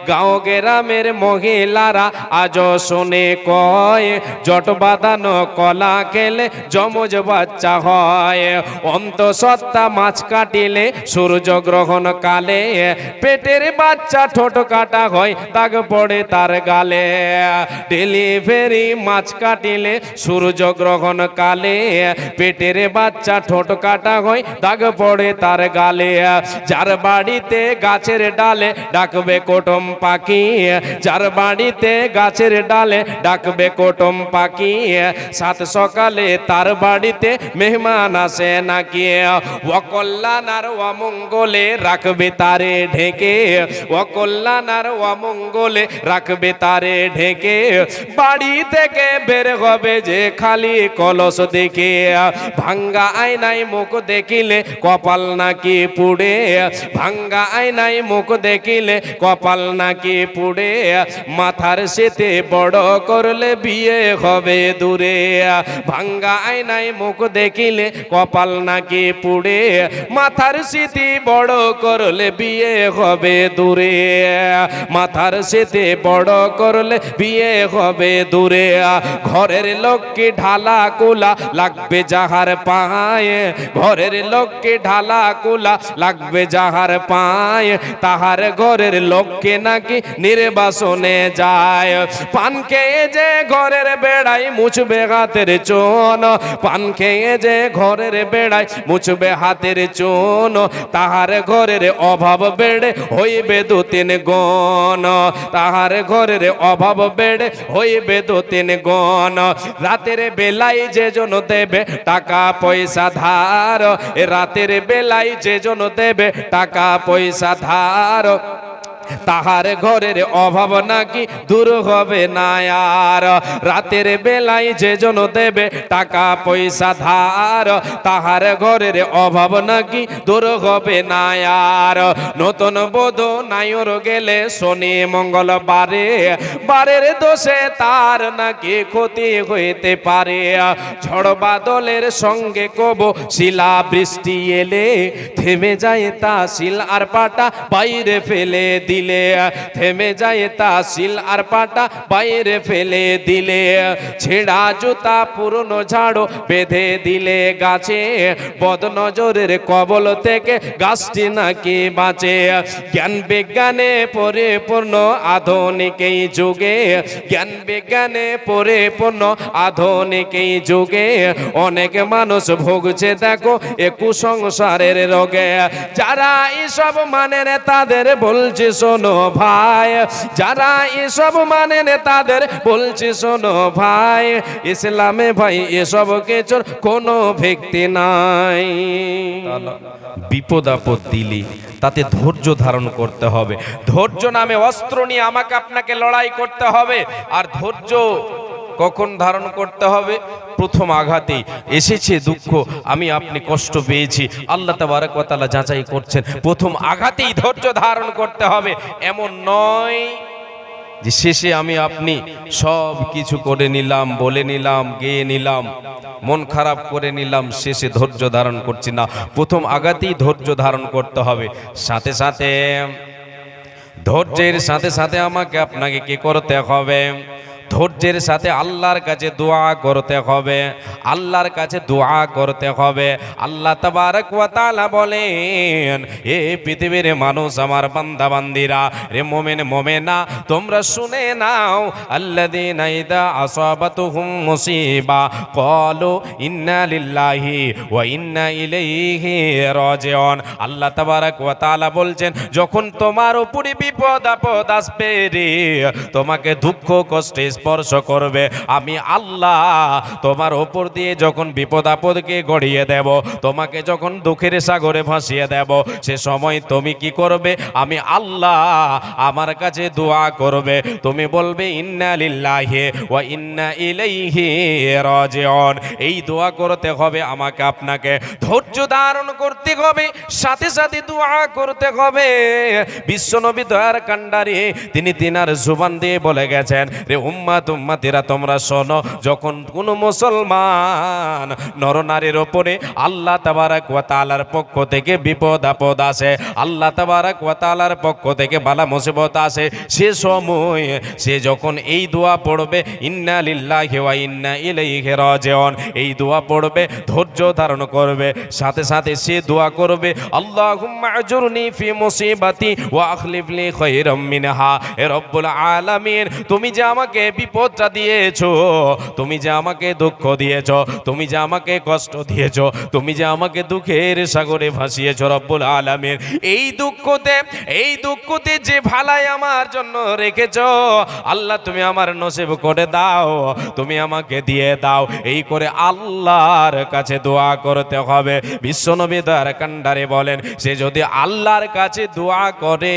গাঁও গ্রামের মহিলারা আজও শুনে কয় জট বাঁধানো কলা খেলে যমজ বাচ্চা হয়। অন্তঃসত্ত্বা মাছ কাটিলে সূর্য গ্রহণ কালে পেটের বাচ্চা ঠোঁট কাটা হয় দাগ পড়ে তার গালে। ডেলিভারি মাছ কাটিলে সূর্য গ্রহণ কালে পেটের বাচ্চা ঠোঁট কাটা হয় দাগ পড়ে তার গালে। যার বাড়িতে গাছের ডালে ডাকবে কুটুম পাখি, যার বাড়িতে গাছের ডালে ডাকবে কুটুম পাখি, সাত সকালে তার বাড়িতে মেহমান আসে নাকি। অকল্যাণ আর অমঙ্গলে রাখবে তারে ঢেকে, অকল্যাণ আর অমঙ্গলে রাখবে তারে ঢেকে। বাড়ি থেকে বের হবে যে খালি কলস দেখে, ভাঙ্গা আয়নায় মুখ দেখিলে কপাল নাকি পুড়ে, ভাঙ্গা আয়নায় মুখ দেখিলে কপাল নাকি পুড়ে। মাথার সেতে বড় করলে বিয়ে হবে দূরে, ভাঙ্গা আয়নায় মুখ দেখিলে কপাল নাকি পুড়ে। মাথার স্মৃতি বড় করলে বিয়ে হবে দূরে, মাথার সেতে বড় করলে বিয়ে হবে দূরে। ঘরের লোককে ঢালা কুলা লাগবে যাহার পায়ে, ঘরের লোককে ঢালা কুলা লাগবে যাহার পায়ে, তাহার ঘরের লোককে নাকি নির্বাসনে যায়। পান খেয়ে যে ঘরের বেড়াই মুছবে হাতের চুন, পান খেয়ে যে ঘরের বেড়াই মুছবে হাতের চুন, তাহার ঘরের অভাব বেড়ে হইবে দু তিন গুণ, তাহার ঘরের অভাব বেড়ে হইবে দু তিন গুণ। রাতের বেলায় যে জন দেবে টাকা পয়সা ধার, রাতের বেলায় যে জন দেবে টাকা পয়সা ধার, তাহার ঘরের অভাব নাকি দূর হবে না আর। রাতের বেলায় যে জন দেবে টাকা পয়সা ধার, তাহার ঘরের অভাব নাকি দূর হবে না আর। নতুন বধূ নাইর গেলে শনি মঙ্গলবারে, বারের দোষে তার নাকি ক্ষতি হইতে পারে। ঝড় বাদলের সঙ্গে কব শিলা বৃষ্টি এলে, থেমে যায় তা শিল আর পাটা বাইরে ফেলে দিলে, থেমে যায় তা শিল আর পাটা বাইরে ফেলে দিলে। ছেঁড়া জুতা পুরনো ঝাড়ো বেঁধে দিলে গাছে, বদনজরের কবল থেকে গাছটি নাকি বাঁচে। জ্ঞান বিজ্ঞানে পরিপূর্ণ আধুনিক এই যুগে, জ্ঞান বিজ্ঞানে পরিপূর্ণ আধুনিক এই যুগে অনেক মানুষ ভুগছে দেখো এ কুসংসারের রোগে। যারা এসব মানে তাদের বলছে শোনো ভাই, যারা এসব মানে তাদের বলছে শোনো ভাই, ইসলামে ভাই এসব কিছুর কোনো ভিত্তি নাই। বিপদ আপদ দিলি তাতে ধৈর্য ধারণ করতে হবে, ধৈর্য নামে অস্ত্র নিয়ে আমাকে আপনাকে লড়াই করতে হবে। আর ধৈর্য কখন ধারণ করতে হবে? প্রথম আঘাতেই এসেছে দুঃখ, আমি আপনি কষ্ট পেয়েছি, আল্লাহ তাবারক ওয়া তাআলা যাচাই করছেন, প্রথম আঘাতেই ধৈর্য ধারণ করতে হবে। এমন নয় যে শেষে আমি আপনি সব কিছু করে নিলাম, বলে নিলাম, গেয়ে নিলাম, মন খারাপ করে নিলাম, শেষে ধৈর্য ধারণ করছি না। প্রথম আঘাতেই ধৈর্য ধারণ করতে হবে। সাথে সাথে ধৈর্যের সাথে সাথে আমাকে আপনাকে কি করতে হবে? ধৈর্যের সাথে আল্লাহর কাছে দোয়া করতে হবে, আল্লাহর কাছে দোয়া করতে হবে। আল্লাহ তাবারক ওয়া তাআলা বলেন, এ পৃথিবীর মানুষ, আমার বান্দা বান্দিরা, রে মুমিন মুমিনা, তোমরা শুনে নাও, আল্লাযীনা ইযা আসাবাতুহুম মুসিবা ক্বালু ইন্না লিল্লাহি ওয়া ইন্না ইলাইহি রাজিউন। আল্লাহ তাবারক ওয়া তাআলা বলছেন, যখন তোমার উপরে বিপদ আপদ আসবে রে, তোমাকে দুঃখ কষ্টে স্পর্শ করবে, আমি আল্লাহ তোমার উপর দিয়ে যখন বিপদ আপদকে গড়িয়ে দেব, তোমাকে যখন দুঃখের সাগরে ভাসিয়ে দেব, সে সময় তুমি কি করবে? আমি আল্লাহ আমার কাছে দোয়া করবে, তুমি বলবে ইন্না লিল্লাহি ওয়া ইন্না ইলাইহি রাজিউন। এই দোয়া করতে হবে আমাকে আপনাকে, ধৈর্য ধারণ করতে হবে, সাথে সাথে দোয়া করতে হবে। বিশ্বনবী দয়ার কান্ডারি তিনি তিনার জুবান দিয়ে বলে গেছেন, রে উম্মাতিরা তোমরা শোনো, যখন কোনো মুসলমান নরনারীর ওপরে আল্লাহ তাবারাক ওয়া তাআলার পক্ষ থেকে বিপদ আপদ আসে, আল্লাহ তাবারাক ওয়া তাআলার পক্ষ থেকে বালা মুসিবত আসে, সে সময় সে যখন এই দোয়া পড়বে, ইন্না লিল্লাহি ওয়া ইন্না ইলাইহি রাজিউন, এই দোয়া পড়বে, ধৈর্য ধারণ করবে, সাথে সাথে সে দোয়া করবে, আল্লাহুম্মা আজুরনি ফি মুসিবাতি ওয়া আখলিফ লি খায়রাম মিনহা। হে রব্বুল আলামিন, তুমি যে আমাকে বিপদটা দিয়েছো, তুমি যে আমাকে দুঃখ দিয়েছো, তুমি যে আমাকে কষ্ট দিয়েছো, তুমি যে আমাকে দুঃখের সাগরে ভাসিয়েছো রব্বুল আলামিন, এই দুঃখতে যে ভালাই আমার জন্য রেখেছো আল্লাহ, তুমি আমার নসিব করে দাও, তুমি আমাকে দিয়ে দাও। এই করে আল্লাহর কাছে দোয়া করতে হবে। বিশ্বনবী দয়ার কান্ডারে বলেন, সে যদি আল্লাহর কাছে দোয়া করে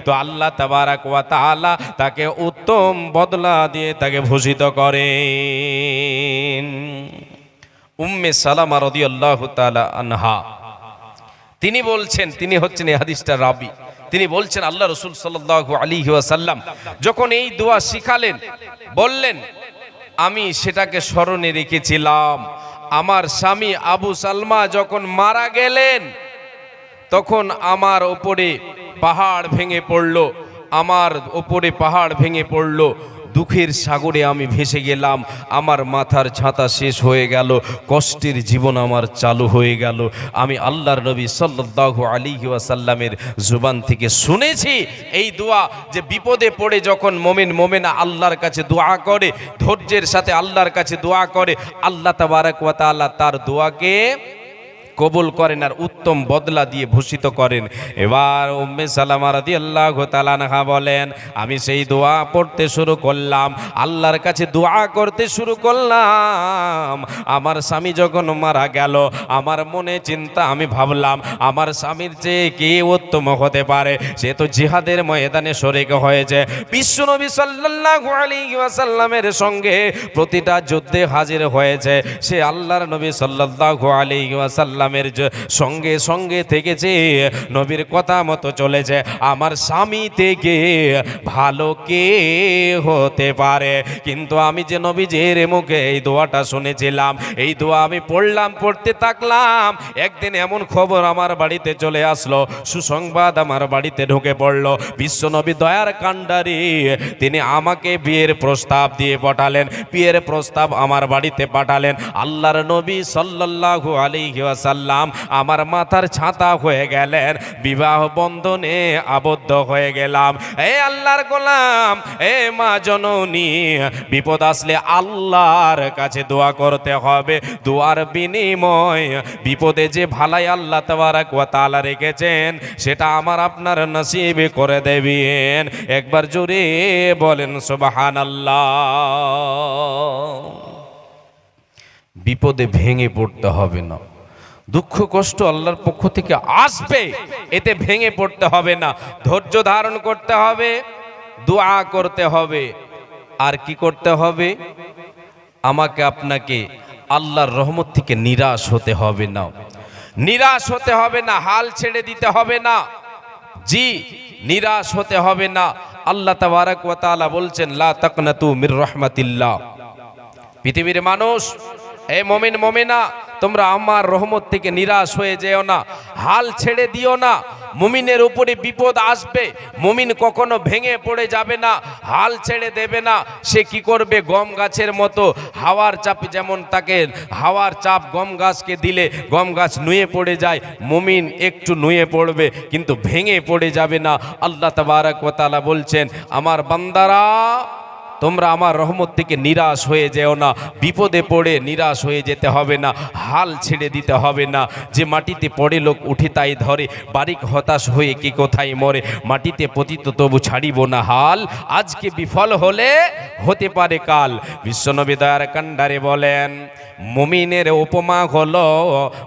তো আল্লাহ তাবারাক ওয়া তাআলা তাকে উত্তম বদলা দিয়ে তাকে ভূষিত করেন। উম্মে সালামা রাদিয়াল্লাহু তাআলা আনহা তিনি বলছেন, তিনি হচ্ছেন এই হাদিসটার রাবী, তিনি বলছেন আল্লাহ রাসূল সাল্লাল্লাহু আলাইহি ওয়াসাল্লাম যখন এই দোয়া শিখালেন, বললেন আমি সেটাকে স্মরণে রেখেছিলাম। আমার স্বামী আবু সালমা যখন মারা গেলেন তখন আমার উপরে পাহাড় ভেঙে পড়ল, আমার উপরে পাহাড় ভেঙে পড়ল, দুঃখের সাগরে আমি ভেসে গেলাম, আমার মাথার ছাতা শেষ হয়ে গেল, কষ্টের জীবন আমার চালু হয়ে গেল। আমি আল্লাহর নবী সাল্লাল্লাহু আলাইহি ওয়াসাল্লামের জুবান থেকে শুনেছি এই দোয়া, যে বিপদে পড়ে যখন মোমেনা আল্লাহর কাছে দোয়া করে, ধৈর্যের সাথে আল্লাহর কাছে দোয়া করে, আল্লাহ তাবারাক ওয়া তাআলা তার দোয়াকে কবুল করেন আর উত্তম বদলা দিয়ে ভূষিত করেন। এবার উম্মে সালামা রাদিয়াল্লাহু তাআলা আনহা বলেন, আমি সেই দোয়া পড়তে শুরু করলাম, আল্লাহর কাছে দোয়া করতে শুরু করলাম। আমার স্বামী যখন মারা গেল, আমার মনে চিন্তা, আমি ভাবলাম আমার স্বামীর চেয়ে কে উত্তম হতে পারে, সে তো জিহাদের ময়দানে শরীক হয়েছে, বিশ্বনবী সাল্লাল্লাহু আলাইহি ওয়াসাল্লামের সঙ্গে প্রতিটা যুদ্ধে হাজির হয়েছে, সে আল্লাহর নবী সাল্লাল্লাহু আলাইহি ওয়াসাল্লাম সঙ্গে সঙ্গে থেকেছে, নবীর কথা মতো চলেছে। আমার স্বামী থেকে ভালো কে হতে পারে? কিন্তু আমি যে নবীজির মুখে এই দোয়াটা শুনেছিলাম, এই দোয়া আমি পড়তে থাকলাম। একদিন এমন খবর আমার বাড়িতে চলে আসলো, সুসংবাদ আমার বাড়িতে ঢুকে পড়লো। বিশ্বনবী দয়ার কান্ডারি তিনি আমাকে বিয়ের প্রস্তাব দিয়ে পাঠালেন, বিয়ের প্রস্তাব আমার বাড়িতে পাঠালেন। আল্লাহর নবী সাল্লাল্লাহু আলাইহি ওয়াসাল্লাম আমার মাথার ছাতা হয়ে গেলেন, বিবাহ বন্ধনে আবদ্ধ হয়ে গেলাম। এ আল্লাহর গোলাম, এ মা জননী, বিপদ আসলে আল্লাহর কাছে দোয়া করতে হবে। দোয়ার বিনিময় বিপদে যে ভালাই আল্লাহ তাবারাক ওয়া তাআলা রেখেছেন সেটা আমার আপনার নসিবে করে দেবেন। একবার জোরে বলেন সুবহানাল্লাহ। বিপদে ভেঙে পড়তে হবে না, দুঃখ কষ্ট আল্লাহর পক্ষ থেকে আসবে, এতে ভেঙে পড়তে হবে না, ধৈর্য ধারণ করতে হবে, দোয়া করতে হবে। আর কি করতে হবে? আমাকে আপনাকে আল্লাহর রহমত থেকে নিরাশ হতে হবে না, নিরাশ হতে হবে না, হাল ছেড়ে দিতে হবে না, জি নিরাশ হতে হবে না। আল্লাহ তাবারাক ওয়া তাআলা বলছেন, লা তাকনাতু মির রাহমাতিল্লাহ। পৃথিবীর মানুষ, এ মুমিন মুমিনা, তোমরা আমার রহমত থেকে নিরাশ হয়ে যেও না, হাল ছেড়ে দিও না। মুমিনের উপরে বিপদ আসবে, মুমিন কখনো ভেঙে পড়ে যাবে না, হাল ছেড়ে দেবে না। সে কি করবে? গম গাছের মতো হাওয়ার চাপ, যেমন তাকে হাওয়ার চাপ গম গাছকে দিলে গম গাছ নুয়ে পড়ে যায়, মুমিন একটু নুয়ে পড়বে কিন্তু ভেঙে পড়ে যাবে না। আল্লাহ তাবারাক ওয়া তাআলা বলছেন, আমার বান্দারা তোমরা আমার রহমত থেকে নিরাশ হয়ে যেও না, বিপদে পড়ে নিরাশ হয়ে যেতে হবে না, হাল ছেড়ে দিতে হবে না। যে মাটিতে পড়ে লোক উঠে তাই ধরে, বারিক হতাশ হয়ে কি কোথায় মরে, মাটিতে পতিত তবু ছাড়িব না হাল, আজকে বিফল হলে হতে পারে কাল। বিশ্বনবী দয়ার কান্ডারে বলেন, মুমিনের উপমা হলো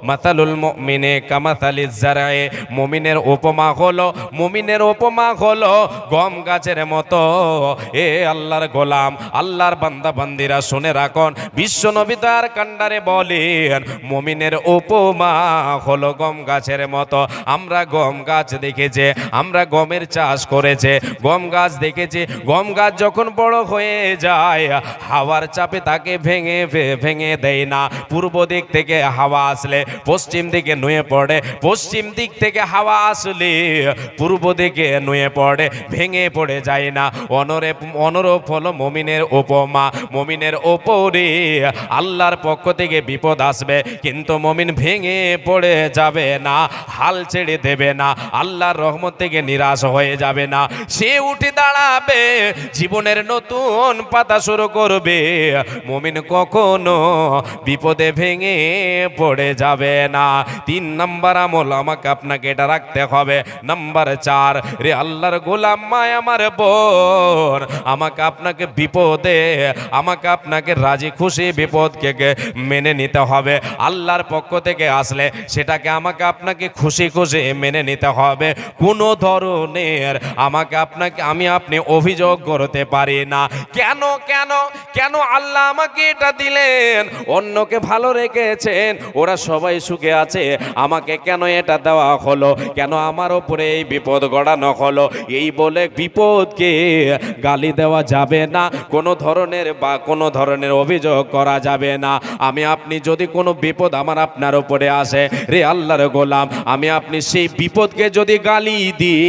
মাসালুল মুমিনে কামাসালিজ জারায়ে, মুমিনের উপমা হলো গম গাছের মতো। এ আল্লাহর গোলাম, আল্লাহর বান্দা বান্দিরা শুনে রাখুন, বিশ্ব নবী তার কান্ডারে বলেন মুমিনের উপমা হলো গম গাছের মতো। আমরা গম গাছ দেখেছি, আমরা গমের চাষ করেছে, গম গাছ দেখেছি। গম গাছ যখন বড় হয়ে যায় হাওয়ার চাপে তাকে ভেঙে ভেঙে দেয় না। পূর্ব দিক থেকে হাওয়া আসলে পশ্চিম দিকে নুয়ে পড়ে, পশ্চিম দিক থেকে হাওয়া আসলে পূর্ব দিকে নুয়ে পড়ে, ভেঙে পড়ে যায় না। অনুরূপ হলো মুমিনের উপমা। মুমিনের ওপরে আল্লাহর পক্ষ থেকে বিপদ আসবে কিন্তু মুমিন ভেঙে পড়ে যাবে না, হাল ছেড়ে দেবে না, আল্লাহর রহমত থেকে নিরাশ হয়ে যাবে না। সে উঠে দাঁড়াবে, জীবনের নতুন পাতা শুরু করবে। মুমিন কখনো বিপদে ভেঙে পড়ে যাবে না। 3 নাম্বার আমল আমাকে আপনাকে এটা রাখতে হবে। নাম্বার 4, রে আল্লাহর গোলাম মা আমার বোন, আমাকে আপনাকে বিপদে আমাকে আপনাকে রাজি খুশি বিপদকে মেনে নিতে হবে। আল্লাহর পক্ষ থেকে আসলে সেটাকে আমাকে আপনাকে খুশি খুশি মেনে নিতে হবে। কোনো ধরনের আমাকে আপনাকে আপনি অভিযোগ করতে পারি না। কেন কেন কেন আল্লাহ আমাকে এটা দিলেন, অন্যকে ভালো রেখেছেন, ওরা সবাই সুখে আছে, আমাকে কেন এটা দেওয়া হলো, কেন আমার ওপরে এই বিপদ গড়ানো হলো, এই বলে বিপদকে গালি দেওয়া যাবে না। কোনো ধরনের অভিযোগ করা যাবে না। আপনি যদি কোনো বিপদ আপনার উপরে আসে, রে আল্লাহর গোলাম, আপনি সেই বিপদকে যদি গালি দিই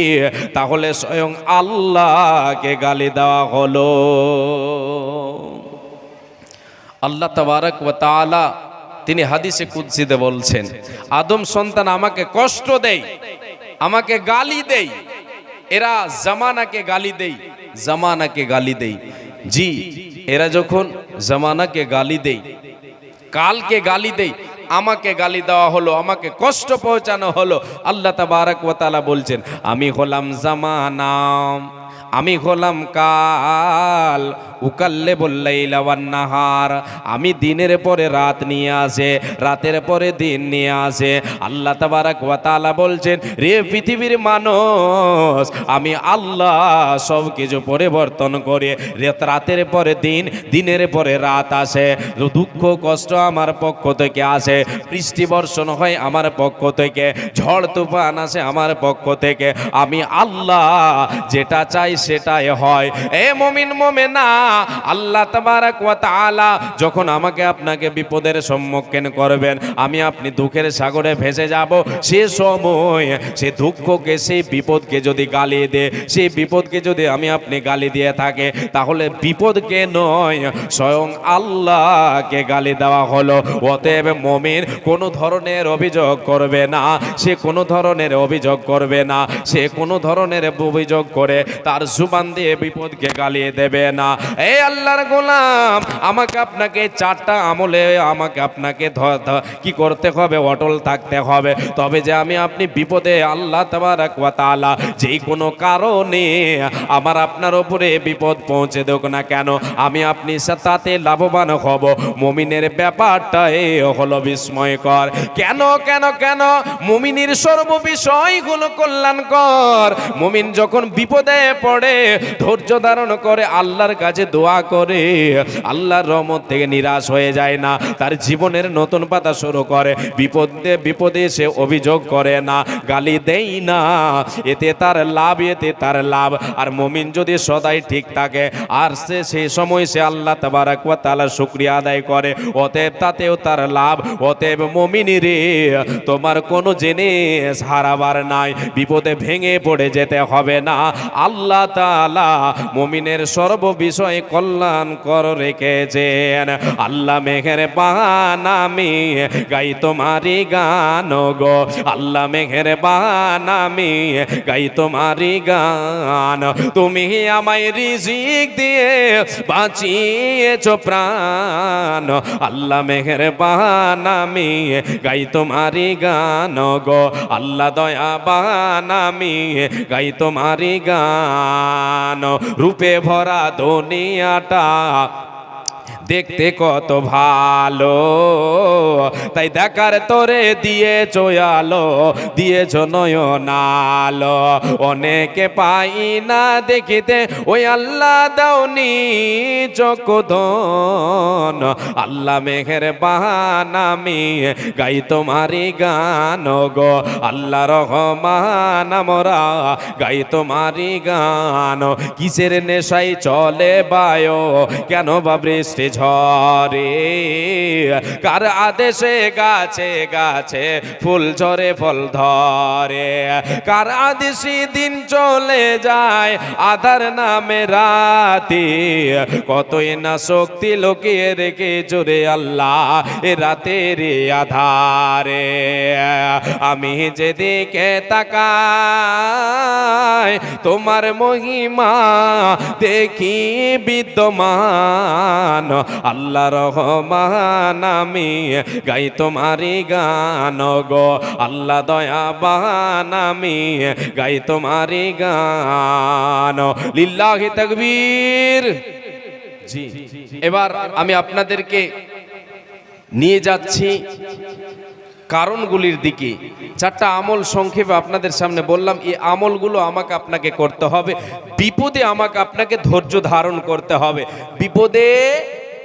তাহলে স্বয়ং আল্লাহকে গালি দেওয়া হলো। আল্লাহ তাবারক ওয়া তাআলা তিনি হাদিসে কুদসিতে বলছেন, আদম সন্তান আমাকে কষ্ট দেয়, আমাকে গালি দেয়, এরা জামানাকে গালি দেয়, জামানাকে গালি দেয়। জি, এরা যখন জামানাকে গালি দেয়, কালকে গালি দেয়, আমাকে গালি দেওয়া হলো, আমাকে কষ্ট পৌঁছানো হলো। আল্লাহ তাবারক ওয়া তাআলা বলছেন, আমি হলাম জামানা, আমি হলাম কাল, উকাল্লিবুল লাইলা ওয়ান নাহার, আমি দিনের পরে রাত নিয়ে আসে, রাতের পরে দিন নিয়ে আসে। আল্লাহ তাবারক ওয়া তাআলা বলছেন, রে পৃথিবীর মানুষ, আমি আল্লাহ সব কিছু পরিবর্তন করে, রাতের পরে দিন, দিনের পরে রাত আসে, দুঃখ কষ্ট আমার পক্ষ থেকে আসে, বৃষ্টি বর্ষণ হয় আমার পক্ষ থেকে, ঝড় তুফান আসে আমার পক্ষ থেকে। আমি আল্লাহ যেটা চাই সেটাই হয়। এ মুমিন মুমিনা, আল্লাহ তাবারক ওয়া তাআলা যখন আমাকে আপনাকে বিপদের সম্মুখীন করবেন, আপনি দুঃখের সাগরে ভেসে যাব, সে সময় সে দুঃখকে, সেই বিপদকে যদি গালি দেয়, সেই বিপদকে যদি আপনি গালি দিয়ে থাকে, তাহলে বিপদকে নয় স্বয়ং আল্লাহকে গালি দেওয়া হলো। অতএব মুমিন কোনো ধরনের অভিযোগ করবে না, সে কোনো ধরনের অভিযোগ করবে না, সে কোনো ধরনের অভিযোগ করে তার জুবান দিয়ে বিপদকে গালিয়ে দেবে না। এই আল্লাহর গোলাম, আমাকে আপনাকে 4টা আমলে আমাকে আপনাকে কি করতে হবে, অটল থাকতে হবে। তবে যে আপনি বিপদে আল্লাহ তাবারক ওয়া তাআলা যেই কোনো কারণে আপনার উপরে বিপদ পৌঁছে দেখ না কেন, আপনি তাতে লাভবান হব। মুমিনের ব্যাপারটা এই হলো বিস্ময়কর। কেন কেন কেন মুমিনের সর্ববিষয়গুলো কল্যাণকর। মুমিন যখন বিপদে পড়ে ধৈর্য ধারণ করে, আল্লাহর কাছে দোয়া করে, আল্লাহর রহমত থেকে নিরাশ হয়ে যায় না, তার জীবনের নতুন পাতা শুরু করে। বিপদে সে অভিযোগ করে না, গালি দেয় না, এতে তার লাভ, এতে তার লাভ। আর মুমিন যদি সদাই ঠিক থাকে আর সেই সময় সে আল্লাহ তাবারক ওয়া তাআলার শুকরিয়া আদায় করে, অতএব তাতেও তার লাভ। অতএব মুমিন রে, তোমার কোনো জিনিস হারাবার নাই, বিপদে ভেঙে পড়ে যেতে হবে না। আল্লাহ তাআলা মুমিনের সর্ববিষয়ে কল্যাণকর রেখেছেন। আল্লাহ মেহেরবান, আমি গাই তোমারি গান গো, আল্লাহ মেহেরবান, আমি গাই তোমারি গান। তুমি আমায় রিজিক দিয়ে বাঁচিয়েছো প্রাণ, আল্লাহ মেহেরবান, আমি গাই তোমারি গান গো, আল্লাহ দয়াবান, আমি গাই তোমারি গান। রূপে ভরা দুনিয়াটা দেখতে কত ভালো, তাই দেখার তোরে দিয়েছো আলো, দিয়েছো নয়নালো। অনেকে পাই না দেখিতে, ওই আল্লাহ দাওনি চোখদন। আল্লাহ মেহেরবান, আমি গাই তোমারি গান গো। আল্লাহ রহমান, আমরা গাই তোমারি গান। কিসের নেশাই চলে বায়ো, কেন বা বৃষ্টি ঝরে, কার আদেশে গাছে গাছে ফুল ঝরে ফল ধরে, কার আদেশে দিন চলে যায় আধার নামে রাতে। কতই না শক্তি লুকিয়ে রেখে জোরে আল্লাহ এ রাতের আধারে। আমি যেদিকে তাকাই তোমার মহিমা দেখি বিদ্যমান। আল্লাহ রহমান, আমি গাই তোমারি গান গো। আল্লাহ দয়াবান, আমি গাই তোমারি গান। লিল্লাহি তাকবীর। জি, এবার আমি আপনাদেরকে নিয়ে যাচ্ছি কারণগুলির দিকে। চারটা আমল সংক্ষেপে আপনাদের সামনে বললাম, এই আমলগুলো আমাকে আপনাকে করতে হবে। বিপদে আমাকে আপনাকে ধৈর্য ধারণ করতে হবে, বিপদে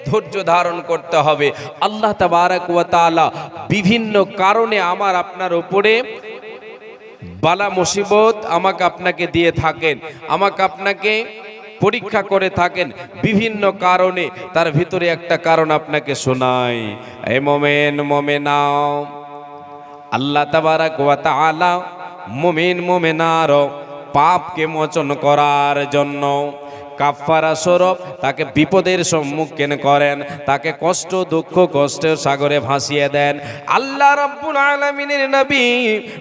ধৈর্য ধারণ করতে হবে। আল্লাহ তাবারাক ওয়া তাআলা বিভিন্ন কারণে আমার আপনার উপরে বালা মুসিবত আমাকে আপনাকে দিয়ে থাকেন, আমাকে আপনাকে পরীক্ষা করে থাকেন বিভিন্ন কারণে। তার ভিতরে একটা কারণ আপনাকে শোনাই। এ মোমেন মোমেনাও, আল্লাহ তাবারাক ওয়া তাআলা মুমিন মুমিনার পাপকে মোচন করার জন্য কাফারা স্বরূপ তাকে বিপদের সম্মুখীন করেন, তাকে কষ্ট দুঃখ কষ্টের সাগরে ভাসিয়ে দেন। আল্লাহ রাব্বুল আলামিনের নবী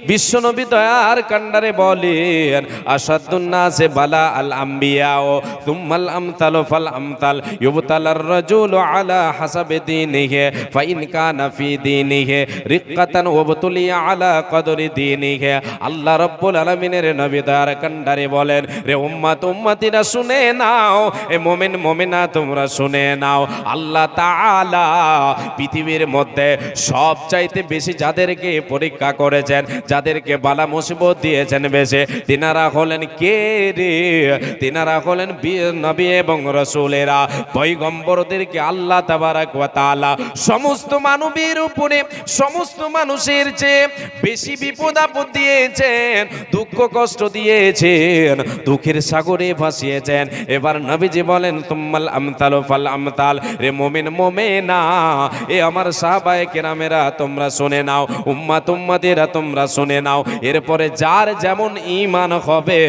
বিশ্বনবী দয়ার কান্ডারে বলেন, আসাদুন নাসে বালা আল আম্বিয়া ও তুম্মাল আমসালু ফাল আমসাল ইউবতালার রাজুলু আলা হাসাবি দীনিহি ফাইন কানা ফি দীনিহি রিক্কাতান ওয়াবতুলিয়া আলা কদরি দীনিহি। আল্লাহ রাব্বুল আলামিনের নবী দয়ার কান্ডারে বলেন, রে উম্মত উম্মতিরা শুনে নাও, এ মুমিন মুমিনা তোমরা শুনে নাও। আল্লাহ তাআলা পৃথিবীর মধ্যে সবচাইতে বেশি যাদেরকে পরীক্ষা করেছেন, যাদেরকে বালা মুসিবত দিয়েছেন বেশি, তিনারা হলেন কে রে? তিনারা হলেন নবী এবং রাসূলেরা, পয়গম্বরদেরকে আল্লাহ তাবারাক ওয়া তাআলা সমস্ত মানবীর উপরে সমস্ত মানুষের চেয়ে বেশি বিপদ আপদ দিয়েছেন, দুঃখ কষ্ট দিয়েছেন, দুঃখের সাগরে ভাসিয়েছেন। এবার নবীজি বলেন, তুম্মাল আমতালু ফাল আমতাল, রে মুমিন মুমিনা, এ আমার সাহাবায়ে কেরামেরা তোমরা শুনে নাও, উম্মাত উম্মাতেরা তোমরা শুনে নাও। এরপরে যার যেমন ঈমান হবে,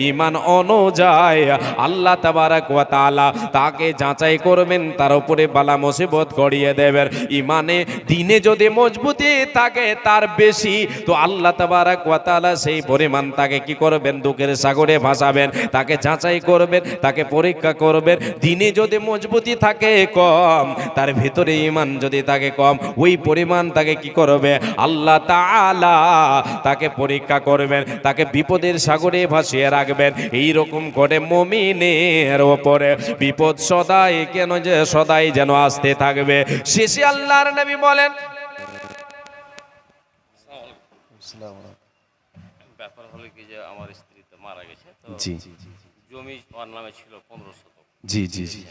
ঈমান অনুযায়ী আল্লাহ তাবারাক ওয়া তাআলা তাকে যাচাই করবেন, তার উপরে বালা মুসিবত গড়িয়ে দেবেন। ঈমানে দিনে যদি মজবুতি থাকে তার বেশি, তো আল্লাহ তাবারাক ওয়া তাআলা সেই পরিমাণ তাকে কি করবেন? দুঃখের সাগরে ভাসাবেন, তাকে যাচাই করবেন, তাকে পরীক্ষা করবেন। দিনে যদি মজবুতি থাকে কম, তার ভিতরে ঈমান যদি থাকে কম, ওই পরিমাণ তাকে কি করবে? আল্লাহ তাআলা তাকে পরীক্ষা করবেন, তাকে বিপদের সাগরে ভাসিয়ে রাখবেন। এই রকম করে মুমিনের উপরে বিপদ সদাই কেন যে সদাই যেন আসতে থাকবে। শেষে আল্লাহর নবী বলেন, ব্যাপার হলো কি যে আমার স্ত্রী তো মারা গেছে, তো জি জমি ওর নামে ছিল 15 শতক। জি জি জি,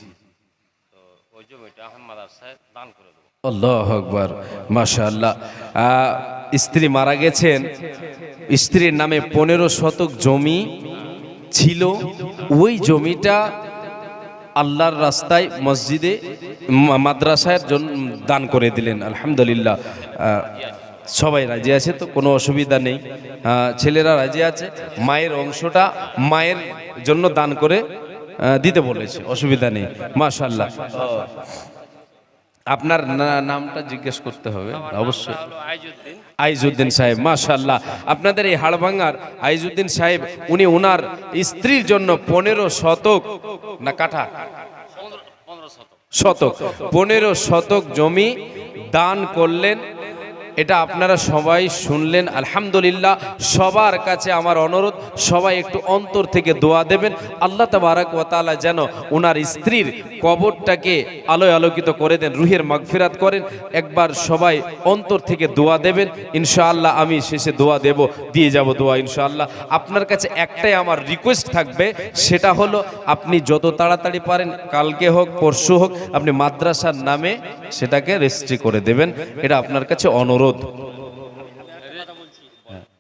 তো ওই জমিটা আহমদ সাহেব দান করে দেবো। আল্লাহু আকবার, মাশাআল্লাহ। স্ত্রী মারা গেছেন, স্ত্রীর নামে 15 শতক জমি ছিল। ওই জমিটা আল্লাহর রাস্তায় মসজিদে মাদ্রাসার জন্য দান করে দিলেন। আলহামদুলিল্লাহ, সবাই রাজি আছে তো, কোনো অসুবিধা নেই। ছেলেরা রাজি আছে, মায়ের অংশটা মায়ের জন্য দান করে দিতে বলেছে, অসুবিধা নেই। মাশাআল্লাহ। আপনার নামটা জিজ্ঞেস করতে হবে অবশ্যই। আইজউদ্দিন সাহেব, মাশাআল্লাহ। আপনাদের এই হাড়ভাঙ্গার আইজউদ্দিন সাহেব, উনি ওনার স্ত্রীর জন্য 15 শতক না কাঠা, 15 শতক, 15 শতক জমি দান করলেন। এটা আপনারা সবাই শুনলেন আলহামদুলিল্লাহ। সবার কাছে আমার অনুরোধ, সবাই একটু অন্তর থেকে দোয়া দেবেন, আল্লাহ তাবারাক ওয়া তাআলা যেন ওনার স্ত্রীর কবরটাকে আলোয় আলোকিত করে দেন, রুহের মাগফিরাত করেন। একবার সবাই অন্তর থেকে দোয়া দেবেন ইনশাআল্লাহ। আমি শেষে দোয়া দেব, দিয়ে যাব দোয়া ইনশাআল্লাহ। আপনার কাছে একটাই আমার রিকোয়েস্ট থাকবে, সেটা হলো আপনি যত তাড়াতাড়ি পারেন, কালকে হোক পরশু হোক, আপনি মাদ্রাসার নামে সেটাকে রেজিস্ট্রি করে দেবেন, এটা আপনার কাছে অনুরোধ।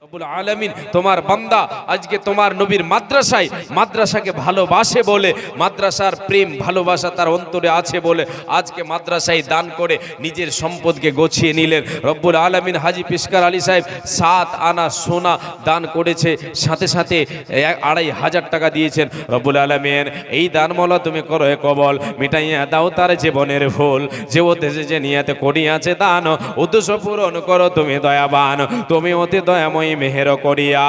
রব্বুল আলামিন তোমার বান্দা আজকে তোমার নবীর মাদ্রাসাকে ভালোবাসে বলে, মাদ্রাসার প্রেম ভালোবাসা তার অন্তরে আছে বলে আজকে মাদ্রাসায় দান করে নিজের সম্পদকে গছিয়ে নিলেন। রব্বুল আলামিন হাজী পিসকার আলী সাহেব 7 আনা সোনা দান করেছে, সাথে সাথে 2,500 টাকা দিয়েছেন। রব্বুল আলামিন এই দান মওলা তুমি করো কবল, মিটাইয়া দাও তার জীবনের ভুল, যে উদ্দেশ্যে যে নিয়াতে করিয়াছে দান, উদ্দেশ্য পূরণ করো তুমি দয়াবান, তুমি অতি দয়াময়ী মেহের করিয়া,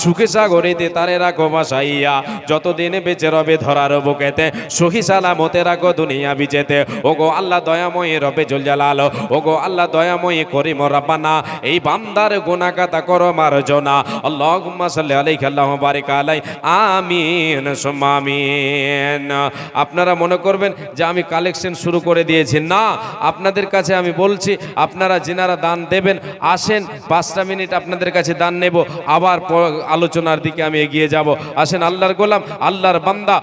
সুখে সাগরিতে তারে রাখো বাসাইয়া, যতদিন বেঁচে রবে ধরার বুকেতে, সহি সালামতে রাখো দুনিয়া বিজেতে। ওগো আল্লাহ দয়াময়ী রবে জুল জালাল, ওগো আল্লাহ দয়াময়ী করিম রাব্বানা, এই বান্দার গুনাহ কাতা করো মার্জনা। আল্লাহুম্মা সাল্লি আলাইহি আল্লাহুম্মা বারিক আলাইহি, আমিন সুম্মা আমিন। আপনারা মনে করবেন যে আমি কালেকশন শুরু করে দিয়েছি, না, আপনাদের কাছে আমি বলছি, আপনারা যিনারা দান দেবেন আসেন, 5টা মিনিট আপনাদের কাছে দান নেব, আবার আলোচনার দিকে আমি এগিয়ে যাব। আসেন আল্লাহর গোলাম, আল্লাহর বান্দা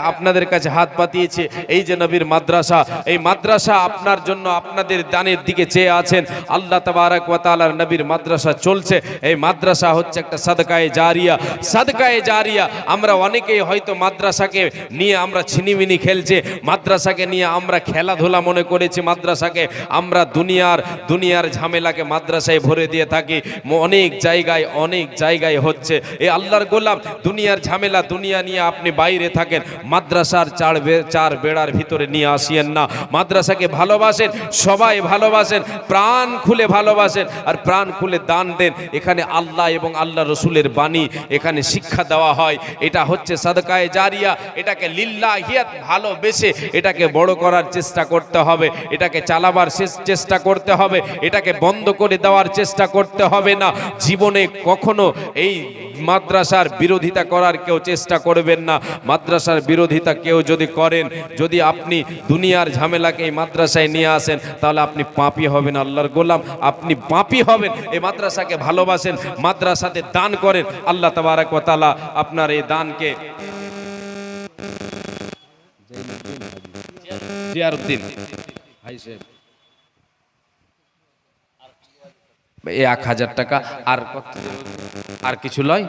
আপনাদের কাছে হাত পাতিয়েছে। এই যে নবীর মাদ্রাসা, এই মাদ্রাসা আপনার জন্য, আপনাদের দানের দিকে চেয়ে আছেন। আল্লাহ তাবারাক ওয়া তাআলার নবীর মাদ্রাসা চলছে। এই মাদ্রাসা হচ্ছে একটা সাদকায়ে জারিয়া, সাদকায়ে জারিয়া। আমরা অনেকেই হয়তো মাদ্রাসাকে নিয়ে আমরা ছিনিমিনি খেলছে, মাদ্রাসাকে নিয়ে আমরা খেলাধুলা মনে করেছি, মাদ্রাসাকে আমরা দুনিয়ার ঝামেলাকে মাদ্রাসায় ভরে দিয়ে থাকি। অনেক জায়গায় হচ্ছে। এই আল্লাহর গোলাম, দুনিয়ার ঝামেলা, দুনিয়া নিয়ে আপনি বাইরে থাকেন, মাদ্রাসার চার বেড়ার ভিতরে নিয়ে আসিয়েন না। মাদ্রাসাকে ভালোবাসেন, সবাই ভালোবাসেন, প্রাণ খুলে ভালোবাসেন আর প্রাণ খুলে দান দেন। এখানে আল্লাহ এবং আল্লাহ রসুলের বাণী এখানে শিক্ষা দেওয়া হয়। এটা হচ্ছে সাদকায়ে জারিয়া। এটাকে লিল্লাহিয়াত ভালোবেসে এটাকে বড় করার চেষ্টা করতে হবে, এটাকে চালাবার চেষ্টা করতে হবে, এটাকে বন্ধ করে দেওয়ার চেষ্টা করতে হবে না। জীবনে কখনো এই মাদ্রাসার বিরোধিতা করার কেউ চেষ্টা করবেন না। মাদ্রাসার বিরোধিতা কেউ যদি করেন, যদি আপনি দুনিয়ার ঝামেলাকে এই মাদ্রাসায় নিয়ে আসেন, তাহলে আপনি পাপী হবেন, আল্লাহর গোলাম, আপনি পাপী হবেন। এই মাদ্রাসাকে ভালোবাসেন, মাদ্রাসাতে দান করেন। আল্লাহ তাবারাক ওয়া তাআলা আপনার এই দানকে জিয়ারউদ্দিন ভাই সাহেব 1000 টাকা আর কত, আর কিছু লয়,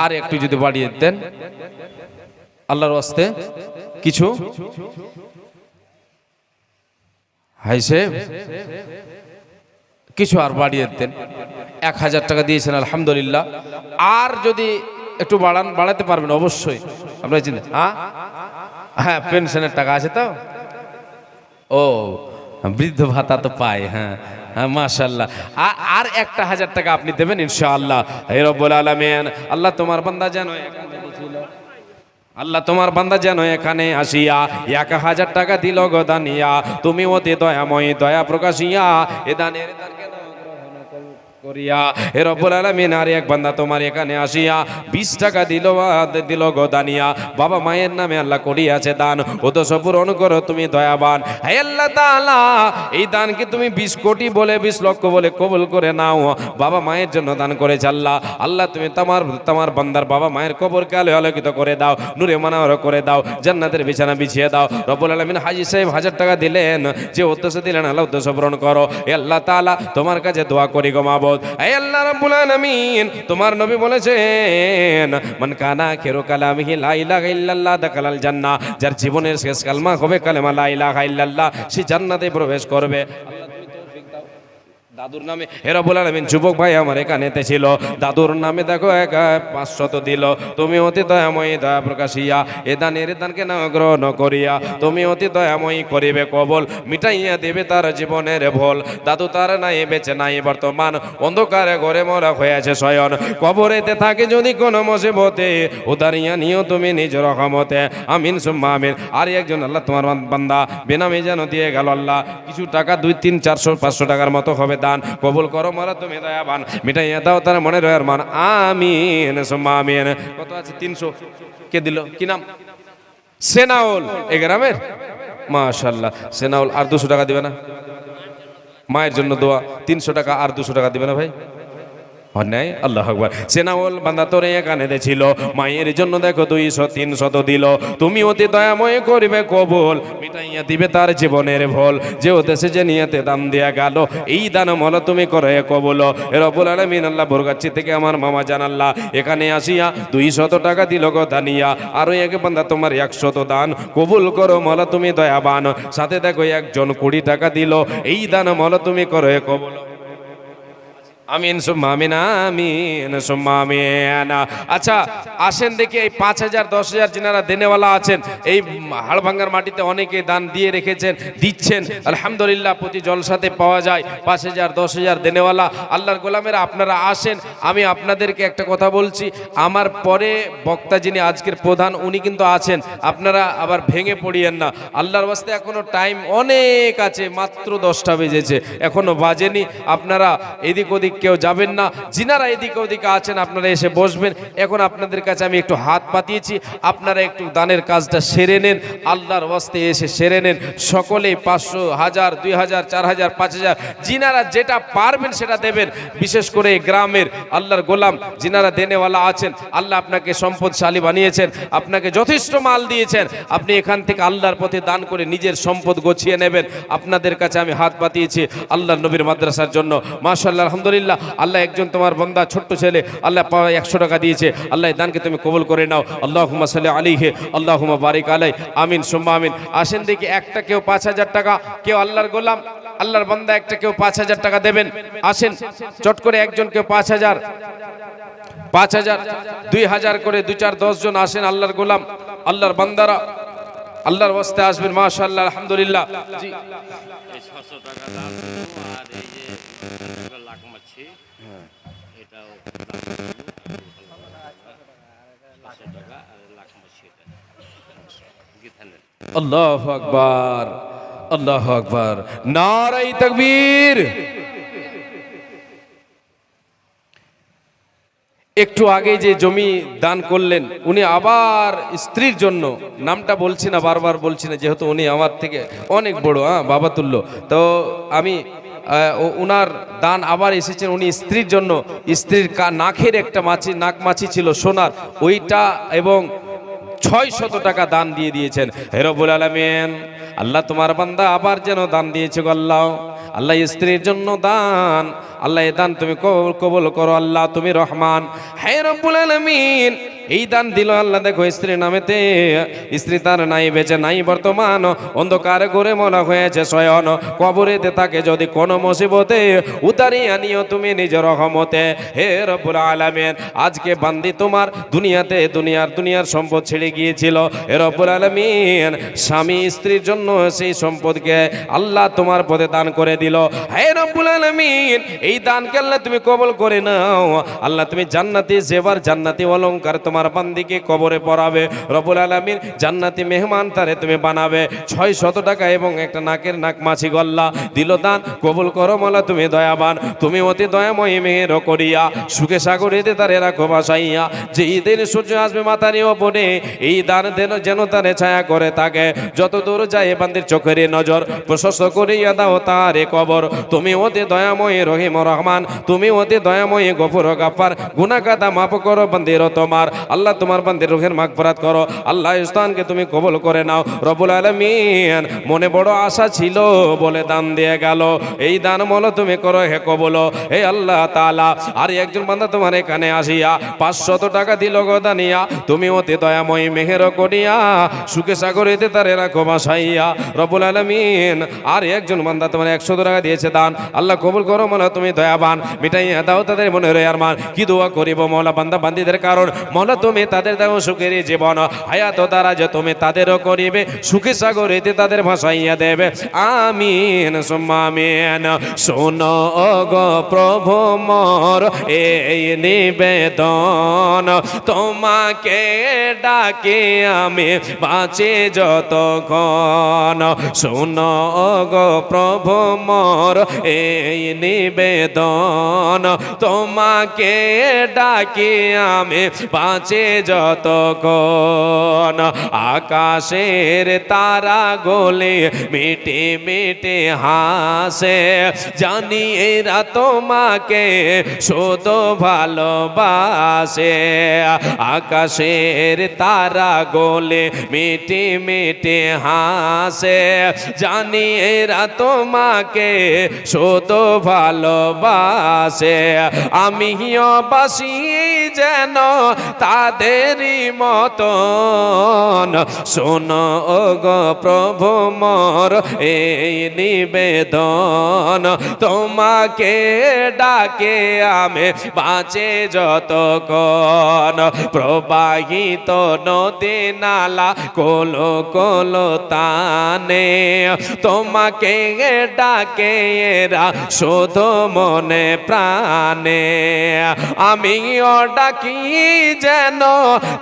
আর একটু যদি বাড়িয়ে দেন আল্লাহর ওয়াস্তে কিছু। ভাই সাহেব কিছু আর বাড়িয়ে দেন, 1000 টাকা দিয়েছেন আলহামদুলিল্লাহ। আর যদি একটু বাড়াতে পারবেন অবশ্যই। আপনারা চিনেন? হ্যাঁ, পেনশনের টাকা আছে তো? ও, বৃদ্ধ ভাতা তো পায়। হ্যাঁ হ্যাঁ, মাশাআল্লাহ। আর একটা 1000 টাকা আপনি দেবেন ইনশাআল্লাহ। হে রব্বুল আলামিন, আল্লাহ তোমার বান্দা যেন এখানে আসিয়া 1000 টাকা দিল গো দানিয়া, তুমি অতি দয়াময়ী দয়া প্রকাশিয়া এ দানের করিয়া। হে রব্বুল আলামিন, আর এক বান্দা তোমার এখানে আসিয়া 20 টাকা দিল গো দানিয়া, বাবা মায়ের নামে আল্লাহ করিয়াছে দান, উদ্দেশ্য পূরণ করো তুমি দয়াবান। হে আল্লাহ তাআলা, এই দানকে তুমি 20 কোটি বলে 20 লক্ষ বলে কবুল করে নাও। বাবা মায়ের জন্য দান করেছে আল্লাহ। আল্লাহ তুমি তোমার বান্দার বাবা মায়ের কবরকে আলো আলোকিত করে দাও, নূরে মানাওয়ার করে দাও, জান্নাতের বিছানা বিছিয়ে দাও। রব্বুল আলামিন, হাজী সাহেব 1000 টাকা দিলেন, যে উদ্দেশ্য দিলেন আল্লাহ উদ্দেশ্য পূরণ করো। হে আল্লাহ তাআলা, তোমার কাছে দোয়া করি গো মাবুদ। হে আল্লাহ রাব্বুল আলামিন, তোমার নবী বলেছেন, মান কানা আখিরু কালামিহি লা ইলাহা ইল্লাল্লাহ দাখালাল জান্নাহ, যার জীবনের শেষ কালমা হবে কালেমা লা ইলাহা ইল্লাল্লাহ, সে জান্নাতে প্রবেশ করবে। দাদুর নামে, হে রব্বুল আলামিন, যুবক ভাই আমার এখানে ছিল, দাদুর নামে দেখো 500 দিল, তুমি অতি দয়াময়ী দয়া প্রকাশিয়া এ দানকে না গ্রহণ করিয়া তুমি অতি দয়াময়ী করিবে কবল, মিটাইয়া দেবে তার জীবনের ভুল। দাদু তার নাই, বেঁচে নাই বর্তমান, অন্ধকারে ঘরে মরা হয়েছে শয়ন, কবরেতে থাকে যদি কোনো মুসিবতে, উদারিয়া নিও তুমি নিজ রহমতে, আমিন সুম্মা আমিন। আর একজন আল্লাহ তোমার বান্দা বেনামে যেন দিয়ে গেল আল্লাহ, কিছু টাকা 200, 300, 400, 500 টাকার মতো হবে দান কবুল করো মালা তুমি দয়াবান মিটাইয়া দাও তার মনে রয়ার মান আমিন সুম্মা আমিন। কত আছে 300 কে দিল কি নাম সেনাউল এই গ্রামের মাশাআল্লাহ সেনাউল আর 200 টাকা দিবে না মায়ের জন্য দোয়া 300 টাকা আর 200 টাকা দিবে না ভাই অন্যায় আল্লাহ আকবার সেনাউল বান্দা তোরে এখানে ছিল মায়ের জন্য দেখো 200 300 দিল তুমি অতি দয়াময় করিবে কবুল মিটাইয়া দিবে তার জীবনের ভুল যে উদ্দেশ্যে যে নিয়তে দান দেয়া গেল এই দান মল তুমি করে কবুল রব্বুল আলামিন আল্লাহ বরগাছি থেকে আমার মামা জানাল্লাহ এখানে আসিয়া 200 টাকা দিল গো দানিয়া আর এক বান্দা তোমার 100 দান কবুল করো মল তুমি দয়াবান সাথে দেখো একজন 20 টাকা দিল এই দান মল তুমি করে কবুল আমিন সুম্মা আমিন আমিন সুম্মা আমিন। আচ্ছা আসেন দেখি এই 5,000 10,000 যিনারা দেনেওয়ালা আছেন এই হাড়ভাঙ্গার মাটিতে অনেকে দান দিয়ে রেখেছেন দিচ্ছেন আলহামদুলিল্লাহ প্রতি জলসাতে পাওয়া যায় 5,000 10,000 দেনেওয়ালা আল্লাহর গোলামেরা আপনারা আসেন। আমি আপনাদেরকে একটা কথা বলছি আমার পরে বক্তা যিনি আজকের প্রধান উনি কিন্তু আছেন আপনারা আবার ভেঙে পড়িয়েন না আল্লাহর ওয়াস্তে এখনো টাইম অনেক আছে মাত্র 10টা বেজেছে এখনো বাজেনি আপনারা এদিক ওদিক কেউ যাবেন না যিনারা এদিকে ওদিকে আছেন আপনারা এসে বসবেন এখন আপনাদের কাছে আমি একটু হাত পাতিয়েছি আপনারা একটু দানের কাজটা সেরে নেন আল্লাহর ওয়াস্তে এসে সেরে নেন সকলেই 500 1000 2000 4000 5000 যিনারা যেটা পারবেন সেটা দেবেন বিশেষ করে গ্রামের আল্লাহর গোলাম যিনারা দেনেওয়ালা আছেন আল্লাহ আপনাকে সম্পদশালী বানিয়েছেন আপনাকে যথেষ্ট মাল দিয়েছেন আপনি এখান থেকে আল্লাহর পথে দান করে নিজের সম্পদ গছিয়ে নেবেন আপনাদের কাছে আমি হাত পাতিয়েছি আল্লাহর নবীর মাদ্রাসার জন্য মাশাআল্লাহ আলহামদুলিল্লাহ আল্লাহ একজন তোমার বান্দা ছোট্ট ছেলে আল্লাহ 100 টাকা দিয়েছে আল্লাহ এই দানকে তুমি কবুল করে নাও আল্লাহুম্মা সাল্লি আলাইহি আল্লাহুম্মা বারিক আলাই আমিন সুম্মা আমিন। আসেন দেখি একটা কেউ 5,000 টাকা কেউ আল্লাহর গোলাম আল্লাহর বান্দা একটা কেউ 5,000 টাকা দেবেন আসেন চট করে একজন কেউ 5,000 2,000 করে 2 4 10 জন আসেন আল্লাহর গোলাম আল্লাহর বান্দারা আল্লাহর ওয়াস্তে আসবেন মাশাআল্লাহ আলহামদুলিল্লাহ জি 600 টাকা দাম আর এই যে লাখ মাছি এটাও 600 টাকা আর লাখ মাছি এটা গিথানের আল্লাহু আকবার আল্লাহু আকবার নারায়ে তাকবীর। একটু আগে যে জমি দান করলেন উনি আবার স্ত্রীর জন্য নামটা বলছি না বারবার বলছি না যেহেতু উনি আমার থেকে অনেক বড় বাবা তুল্য তো আমি উনার দান আবার এসেছেন উনি স্ত্রীর জন্য স্ত্রীর নাকের একটা নাক মাছি ছিল সোনার ওইটা এবং 600 টাকা দান দিয়ে দিয়েছেন হে রব্বুল আলামিন আল্লাহ তোমার বান্দা আবার যেন দান দিয়েছে গো আল্লাহ আল্লাহ স্ত্রীর জন্য দান আল্লাহ এই দান তুমি কবুল করো আল্লাহ তুমি রহমান হে রব্বুল আলামিন এই দান দিল আল্লাহ দেখো স্ত্রীর নামেতে স্ত্রী তার নাই বেঁচে নাই বর্তমান অন্ধকার করে মনে হয়েছে শয়ন কবরেতে তাকে যদি কোনো মুসিবতে উতারিয়ে আনিও তুমি নিজ রহমতে হে রব্বুল আলামিন আজকে বান্দি তোমার দুনিয়ার সম্পদ ছেড়ে গিয়েছিল হে রব্বুল আলামিন স্বামী স্ত্রীর জন্য সেই সম্পদকে আল্লাহ তোমার পথে দান করে দিল হে রব্বুল আলামিন এই দানকে আল্লাহ তুমি কবুল করে নাও আল্লাহ তুমি জান্নাতি জেবার জান্নাতি অলংকার তোমার বান্দিকে কবরে পরাবে রব্বুল আলামিন জান্নাতি মেহমান তারে তুমি বানাবে 600 টাকা এবং একটা নাকের নাক মাছি গল্লা দিল দান কবুল করো মাওলা তুমি দয়াবান তুমি অতি দয়াময় মেহের করিয়া সুখে সাগরেতে তারে রাখো বাসাইয়া যে ঈদের সূর্য আসবে মাথার ওপরে এই দান দেন যেন তারে ছায়া করে থাকে যত দূর যায় বান্দির চোখের নজর প্রশস্ত করিয়া দাও তারে কবর তুমি অতি দয়াময় রহিম রহমান তুমি অতি দয়াময় গফুর গাফফার গুনাহ কাদা মাফ করো বান্দির তোমার আল্লাহ তোমার বান্দির রুহের মাগফিরাত করো আল্লাহ ইস্তানকে তুমি কবুল করে নাও রব্বুল আলামিন মনে বড় আশা ছিল বলে দান দিয়ে গেল এই দান মল তুমি করো হে কবুল হে আল্লাহ তাআলা আর একজন বান্দা তোমার এখানে আসিয়া 500 টাকা দিল গো দানিয়া তুমি অতি দয়াময় মেহের করিয়া সুখে সাগরেতে তারে রাখো বাসাইয়া রব্বুল আলামিন আর একজন বান্দা তোমার 100 টাকা দিয়েছে দান আল্লাহ কবুল করো মাওলা তুমি দয়াবান মিটাইয়া দাও তাদের মনের আরমান কি দোয়া করিব মাওলা বান্দা বান্দীদের কারণ মাওলা তুমি তাদের দেও সুখের জীবন, হায়াত দারাজ তুমি তাদেরও করিবে, সুখী সাগরেতে তাদের ভাসাইয়া দেবে। আমিন সুম্মা আমিন। শোনো গো প্রভু মোর এই নিবেদন, তোমাকে ডাকি আমি বাঁচি যতক্ষণ। শোনো গো প্রভু মোর এই নিবেদন, তোমাকে ডাকি আমি বাঁচি যতক্ষণ। আকাশের তারা গলে মিটি মিটি হাসে, জানি এরা তোমাকে শুধু ভালোবাসে। আকাশের তারা গলে মিটি মিটি হাসে, জানি এরা তোমাকে শুধু ভালোবাসে। আমিও বাসি যেন তাদেরই মতন, শোনো গো প্রভু মোর এই নিবেদন, তোমাকে ডাকে আমি বাঁচে যতক্ষণ। প্রবাহিত নদী নালা কোলো কোলো তানে, তোমাকে ডাকে এরা শুধু মনে প্রাণে। আমিও ডাকি যেন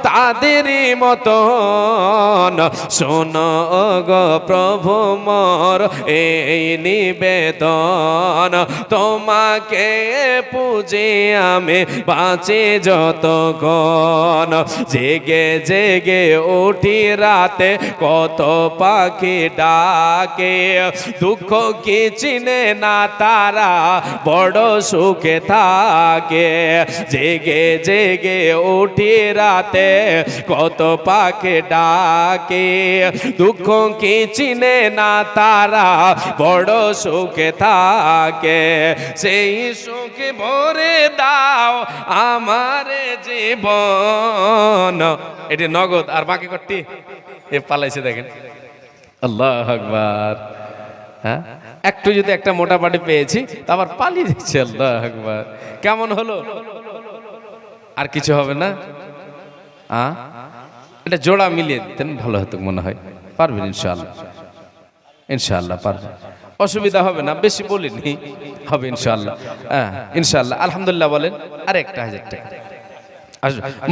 তাদেরই মতন, শোনো গো প্রভু মোর এই নিবেদন, তোমাকে পুজে আমি বাঁচি যতক্ষণ। জেগে জেগে উঠি রাতে কত পাখি ডাকে, দুঃখ কি চিনে না তারা বড় সুখে থাকে। জেগে জেগে উঠি রাতে কত পাখি ডাকে, দুঃখ কি চিনে না তারা বড় সুখে থাকে। সেই সুখে ভরে দাও আমার জীবন। এটি নগদ, আর বাকি করটি এ পালাইছে দেখেন। আল্লাহু আকবার। হ্যাঁ, একটু যদি একটা মোটা পাটি পেয়েছি তা আবার পালিয়ে যাচ্ছে। আল্লাহু আকবার। কেমন হলো? আর কিছু হবে না? এটা জোড়া মিলিয়ে দিতেন ভালো হতো মনে হয়। পারবেন ইনশাআল্লাহ, ইনশাআল্লাহ পারবেন, অসুবিধা হবে না, বেশি বলিনি, হবে ইনশাআল্লাহ। হ্যাঁ ইনশাআল্লাহ। আলহামদুলিল্লাহ বলেন। আর 1,000 টাকা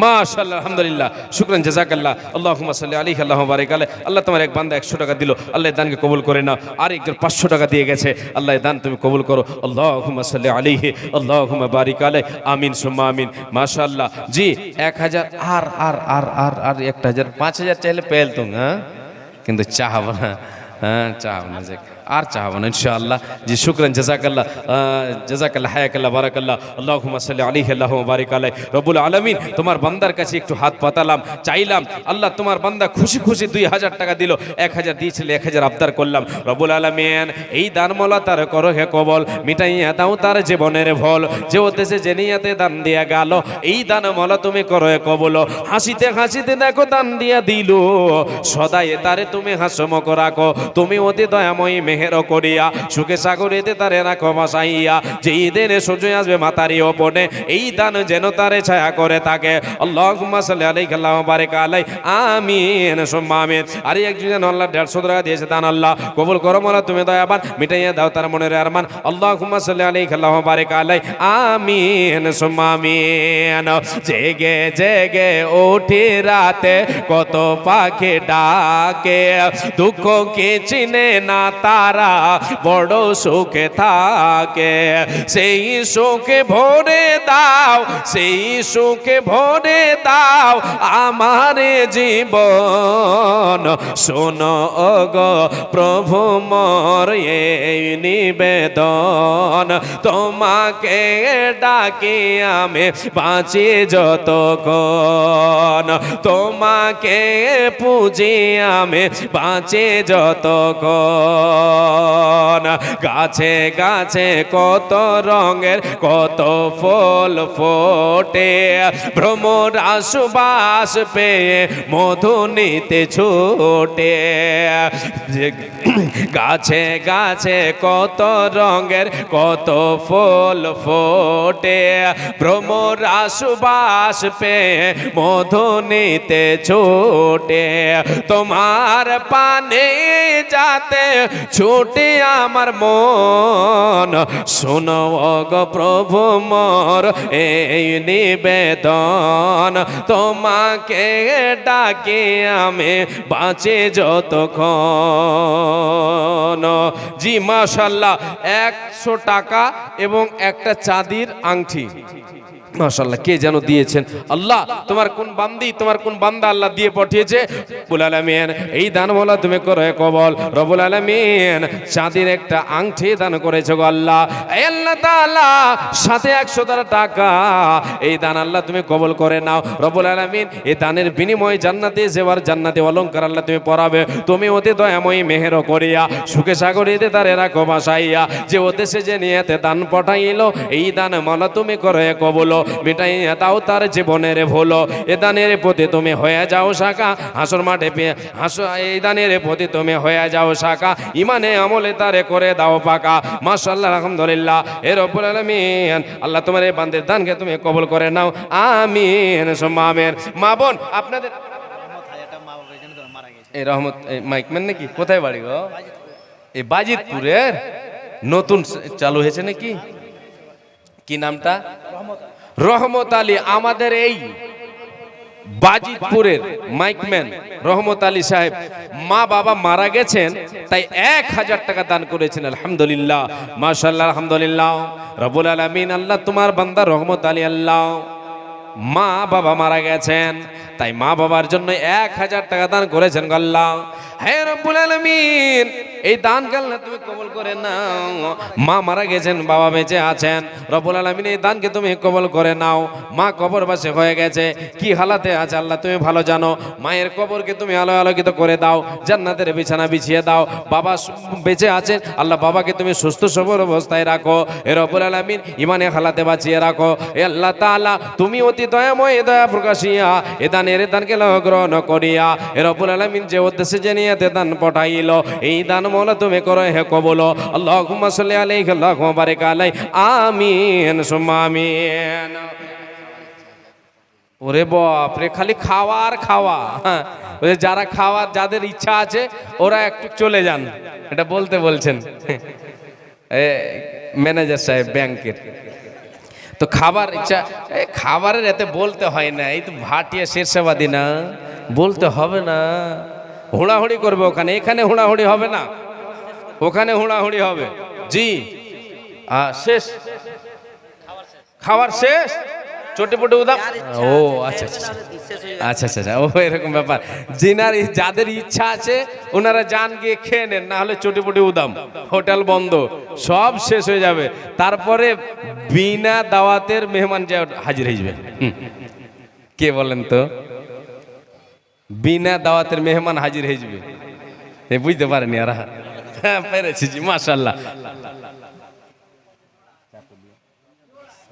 মাশাআল্লাহ, আলহামদুলিল্লাহ, শুকরান, জাযাকাল্লাহ, আল্লাহুম্মা সাল্লি আলাইহি আল্লাহুম্মা বারিক আলাইহি। আল্লাহ তোমার এক বান্দা 100 টাকা দিল, আল্লাহ দানকে কবুল করে নাও। আর একজন 500 টাকা দিয়ে গেছে, আল্লাহ দান তুমি কবুল করো। আল্লাহুম্মা সাল্লি আলাইহি আল্লাহুম্মা বারিক আলাইহি। আমিন সুম্মা আমিন। মাশাআল্লাহ। জি 1000 আর আর আর আর আর 1000 5000 চাইলে পেলতুম। হ্যাঁ, কিন্তু চাহাবো না। হ্যাঁ, চাহাবো না, আর চাহাবো না ইনশাআল্লাহ। জি শুকরান, জাযাকাল্লাহ, জাযাকাল্লাহ, হায়াকাল্লাহ, বারাকাল্লাহ। আল্লাহুম্মা সাল্লি আলাইহি আল্লাহুম্মা বারিক আলাইহি। রব্বুল আলামিন, তোমার বান্দার কাছে একটু হাত পাতালাম, চাইলাম। আল্লাহ তোমার বান্দা খুশি খুশি 2000 টাকা দিল, 1000 দিয়েছিল, 1000 আবদার করলাম। রব্বুল আলামিন, এই দানমলা তার করো হে কবল, মিটাইয়া দাও তার জীবনের ভল। যে উদ্দেশ্যে যে নিয়াতে দান দিয়া গেল, এই দানমলা তুমি করো হে কবল। হাসিতে হাসিতে দেখো দান দিয়া দিল, সদাই তারে তুমি হাসমক রাখো। তুমি অতি দয়াময়ী মেহের করিয়া সুখে সাগরেতে তারে রাখো বাসাইয়া। যেই দিনে সূর্য আসবে মাতারি ওপরে, এই দান যেন তারে ছায়া করে থাকে। আল্লাহুম্মা সাল্লি আলাইহি আল্লাহুম্মা বারিক আলাইহি। আমিন সুম্মা আমিন। আর একজন আল্লাহ 150 টাকা দিয়েছে দান, আল্লাহ কবুল করো মোলা, তুমি দয়াবান, মিটাইয়া দাও তার মনের আরমান। আল্লাহুম্মা সাল্লি আলাইহি আল্লাহুম্মা বারিক আলাইহি। আমিন সুম্মা আমিন। জেগে জেগে উঠি রাতে কত পাখি ডাকে, দুঃখ কি চিনে না তারা বড় সুখে থাকে। সেই সুখে ভরে দাও, সেই সুখে ভরে দাও আমার জীবন। শোনো গো প্রভু মোর এই নিবেদন, তোমাকে ডাকি আমি বাঁচি যতক্ষণ। তোমাকে পুজি আমি বাঁচি যত যতক্ষণ গাছে গাছে কত রঙের কত ফুল ফোটে ভ্রমর আশুবাস পেয়ে মধু নিতে ছুটে গাছে গাছে কত রঙের কত ফুল ফোটে ভ্রমর আশুবাস পেয়ে মধু নিতে ছুটে তোমার পানে যাতে ছুটে আমার মন শোনো গো প্রভু মোর এই নিবেদন তোমাকে ডাকি আমি বাঁচে যতক্ষণ জি মাশাআল্লাহ 100 টাকা এবং একটা চাঁদির আংটি মাশাআল্লাহ কে যেন দিয়েছেন আল্লাহ তোমার কোন বান্দি তোমার কোন বান্দা আল্লাহ দিয়ে পাঠিয়েছে রব্বুল আলামিন এই দান মোলা তুমি করে কবল রব্বুল আলামিন চাঁদির একটা আংটি দান করেছো গো আল্লাহ এই আল্লাহ তাআলা সাথে 100 টাকা এই দান আল্লাহ তুমি কবল করে নাও রব্বুল আলামিন এই দানের বিনিময়ে জান্নাতে যাওয়ার জান্নাতে অলংকার আল্লাহ তুমি পরাবে তুমি অতি দয়াময়ী মেহের করিয়া সুখে সাগরিতে তারে রাখো বাসাইয়া যে উদ্দেশ্যে যে নিয়েতে দান পাঠাইলো এই দান মোলা তুমি করে কবল মিটাই দাও তার জীবনের ভুল এ দানের প্রতি তুমি হয়ে যাও শাখা হাসর মাঠে এই দানের প্রতি তুমি হয়ে যাও শাখা ইমানে আমলে তারে করে দাও পাকা মাশাআল্লাহ আলহামদুলিল্লাহ এ রব্বুল আলামিন আল্লাহ তোমার এই বান্দের দানকে তুমি কবুল করে নাও আমিন সুম্মা আমিন মা বোন আপনাদের এই রহমত মাইকম্যান নাকি কোথায় বাড়ি গো এই বাজিতপুরের নতুন চালু হয়েছে নাকি কি নামটা রহমত আলী আমাদের এই বাজিতপুরের মাইকম্যান রহমত আলী সাহেব মা বাবা মারা গেছেন তাই 1000 টাকা দান করেছেন আলহামদুলিল্লাহ মাশাআল্লাহ আলহামদুলিল্লাহ রব্বুল আলামিন আল্লাহ তোমার বান্দা রহমত আলী আল্লাহ মা বাবা মারা গেছেন তাই মা বাবার জন্য 1000 টাকা দান করেছেন আল্লাহ হে রব্বুল আলামিন এই দান আল্লাহ তুমি কবুল করে নাও মা মারা গেছেন বাবা বেঁচে আছেন রব্বুল আলামিন এই দানকে তুমি কবুল করে নাও মা কবরবাসী হয়ে গেছে কি হালাতে আছে আল্লাহ তুমি ভালো জানো মায়ের কবরকে তুমি আলো আলোকিত করে দাও জান্নাতের বিছানা বিছিয়ে দাও বাবা বেঁচে আছেন আল্লাহ বাবাকে তুমি সুস্থ সবল অবস্থায় রাখো হে রব্বুল আলামিন ইমানে হালাতে বাঁচিয়ে রাখো হে আল্লাহ তাআলা তুমি অতি দয়াময় দয়া প্রকাশিয়া এ দানকে গ্রহণ করিয়া হে রব্বুল আলামিন যে উদ্দেশ্যে জেনে দান পাঠাইলো এই দান মোলা তুমি করো হে কবুল আল্লাহুম্মা সাল্লি আলাইহি আল্লাহুম্মা বারিক আলাইহি আমিন সুম্মা আমিন ওরে বাপ রে খালি খাওয়া আর খাওয়া ওই যারা খাওয়ার যাদের ইচ্ছা আছে ওরা একটু চলে যান এটা বলতে বলছেন ম্যানেজার সাহেব ব্যাংকের তো খাবার ইচ্ছা খাবারের এতে বলতে হয় না এই তো ভাটিয়া শেরশাবাদী না বলতে হবে না হুড়াহুড়ি করবে ওখানে এখানে হুড়াহুড়ি হবে না ওখানে হুড়াহুড়ি হবে জি শেষ খাবার শেষ চটিপটি উদাম ও আচ্ছা আচ্ছা আচ্ছা আচ্ছা ও এরকম ব্যাপার যিনার যাদের ইচ্ছা আছে ওনারা যান গিয়ে খেয়ে নেন না হলে চটিপটি উদাম হোটেল বন্ধ সব শেষ হয়ে যাবে তারপরে বিনা দাওয়াতের মেহমান যা হাজির হয়ে যাবে কে বলেন তো বিনা দাওয়াতের মেহমান হাজির হয়ে যাবে বুঝতে পারেনি আর হ্যাঁ পেরেছি জি মাশাআল্লাহ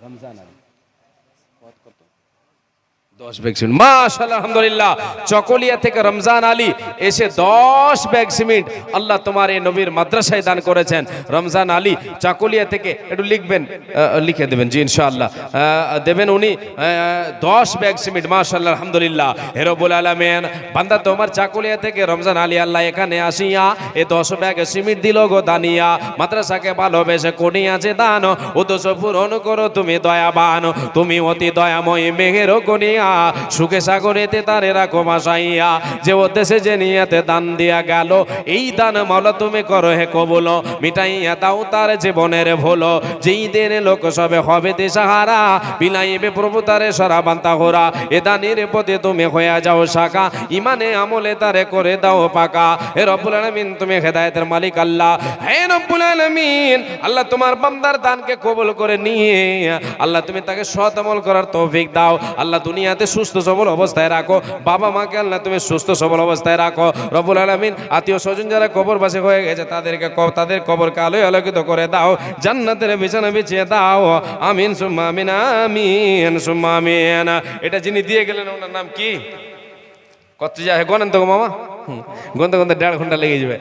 রমজান 10 ব্যাগ সিমেন্ট মাশাআল্লাহ আলহামদুলিল্লাহ চকলিয়া থেকে রমজান আলী এসে 10 ব্যাগ সিমেন্ট আল্লাহ তোমার এই নবীর মাদ্রাসায় দান করেছেন রমজান আলী চকলিয়া থেকে একটু লিখবেন লিখে দেবেন জি ইনশাআল্লাহ দেবেন উনি 10 ব্যাগ সিমেন্ট মাশাআল্লাহ আলহামদুলিল্লাহ হে রব্বুল আলামিন বান্দা তোমার চকলিয়া থেকে রমজান আলী আল্লাহ এখানে আসিয়া এই 10 ব্যাগ সিমেন্ট দিল গো দানিয়া মাদ্রাসাকে ভালোবেসে কোনি আছে দান উদ্দেশ্য পূরণ করো তুমি দয়াবান তুমি অতি দয়াময় মেহের কোনিয়া সুখে সাগরেতে তারে রাখো মাসাইয়া যে উদ্দেশ্যে যে নিয়াতে দান দিয়া গেল এই দান মাওলা তুমি করো হে কবুল মিটাইয়া দাও তার জীবনের ভুল যেই দিন লোক সবে হবে দিশাহারা বিলাইবে প্রভু তারে সরা বান্তা হোরা এ দানের প্রতি তুমি হয়ে যাও শাখা ইমানে আমলে তারে করে দাও পাকা হে রব্বুল আলামিন তুমি হেদায়েতের মালিক আল্লাহ হে রব্বুল আলামিন আল্লাহ তোমার বান্দার দানকে কবুল করে নিয়ে আল্লাহ তুমি তাকে সৎ আমল করার তৌফিক দাও আল্লাহ দুনিয়া যাতে সুস্থ সবল অবস্থায় রাখো, বাবা মাকে আল্লাহ তুমি সুস্থ সবল অবস্থায় রাখো রব্বুল আলামিন। আত্মীয় স্বজন যারা কবরবাসী হয়ে গেছে তাদের কবরকে আলোয় আলোকিত করে দাও, জান্নাতের বিছানা বিছিয়ে দাও। আমিন সুম্মা আমিন, আমিন সুম্মা আমিন। এটা যিনি দিয়ে গেলেন ওনার নাম কি? কত যায় গনেন তো মামা? গনতে গনতে 1.5 ঘন্টা লেগে যাবে।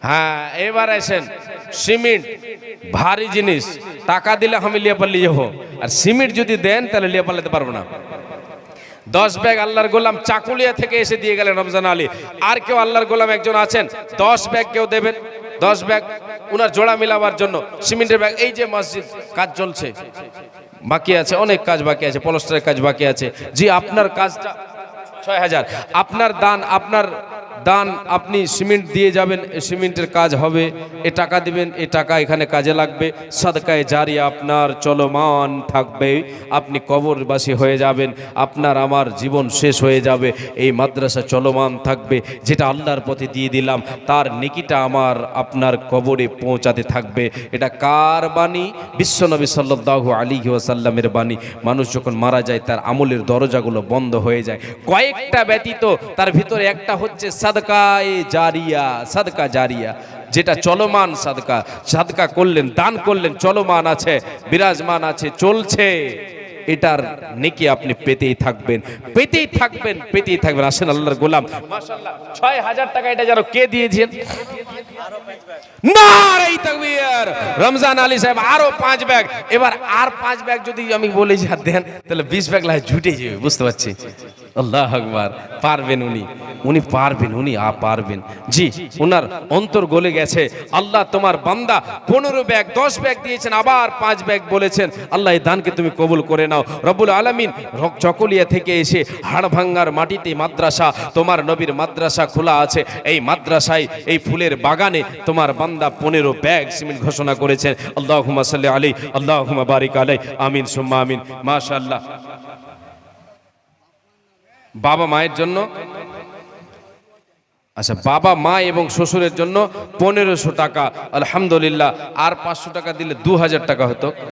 হ্যাঁ এবার আসেন, সিমেন্ট ভারী জিনিস, টাকা দিলে আমি লিয়ে পারলি যাবো, আর সিমেন্ট যদি দেন তাহলে লিয়ে পারলে পারবো না। 10 ব্যাগ আল্লাহর গোলাম চাকুলিয়া থেকে এসে দিয়ে গেলেন রমজান আলী। আর কেউ আল্লাহর গোলাম একজন আছেন 10 ব্যাগ কেউ দেবেন? 10 ব্যাগ উনার জোড়া মিলাবার জন্য সিমেন্টের ব্যাগ। এই যে মসজিদ কাজ চলছে, বাকি আছে, অনেক কাজ বাকি আছে, পলস্টারের কাজ বাকি আছে। জি আপনার কাজটা 6000, আপনার দান আপনি সিমেন্ট দিয়ে যাবেন, সিমেন্টের কাজ হবে, এ টাকা দিবেন, এ টাকা এখানে কাজে লাগবে, সাদকায়ে জারিয়া আপনার চলমান থাকবে, আপনি কবরবাসী হয়ে যাবেন, আপনার আমার জীবন শেষ হয়ে যাবে, এই মাদ্রাসা চলমান থাকবে, যেটা আল্লাহর পথে দিয়ে দিলাম তার নেকিটা আমার আপনার কবরে পৌঁছাতে থাকবে। এটা কার বাণী? বিশ্বনবী সাল্লাল্লাহু আলাইহি ওয়াসাল্লামের বাণী। মানুষ যখন মারা যায় তার আমলের দরজাগুলো বন্ধ হয়ে যায়, কয়েকটা ব্যতীত, তার ভিতরে একটা হচ্ছে সাদকায়ে জারিয়া, সাদকা জারিয়া, যেটা চলমান সাদকা। সাদকা করলেন, দান করলেন, চলমান আছে, বিরাজমান আছে, চলছে, এটার নেকি আপনি পেতেই থাকবেন, পেতেই থাকবেন, পেতেই থাকবেন। আসেন আল্লাহর গোলাম, মাশাআল্লাহ 6000 টাকা এটা যেন কে দিয়েছেন? নারে তাকবীর! রমজান আলী সাহেব আরো 5 ব্যাগ। এবার আর 5 ব্যাগ যদি আমি বলি যে দেন, তাহলে 20 ব্যাগ লাই ঝুটে যাবে, বুঝতে পারছি। আল্লাহু আকবার! পারবেন উনি পারবেন, উনি পারবেন। জি ওনার অন্তর গলে গেছে। আল্লাহ তোমার বান্দা 15 ব্যাগ 10 ব্যাগ দিয়েছেন, আবার 5 ব্যাগ বলেছেন। আল্লাহ এই দানকে তুমি কবুল করে নাও রব্বুল আলামিন। চকলিয়া থেকে এসে হাড়ভাঙ্গার মাটিতে মাদ্রাসা, তোমার নবীর মাদ্রাসা খোলা আছে। এই মাদ্রাসায়, এই ফুলের বাগানে তোমার বান্দা 15 ব্যাগ সিমেন্ট ঘোষণা করেছেন। আল্লাহুম্মা সাল্লি আলাইহি, আল্লাহুম্মা বারিক আলাইহি, আমিন সুম্মা আমিন। মাশাআল্লাহ। বাবা মায়ের জন্য, আচ্ছা বাবা মা এবং শ্বশুরের জন্য 1500 টাকা, আলহামদুলিল্লাহ। আর 500 টাকা দিলে 2000 টাকা হতো।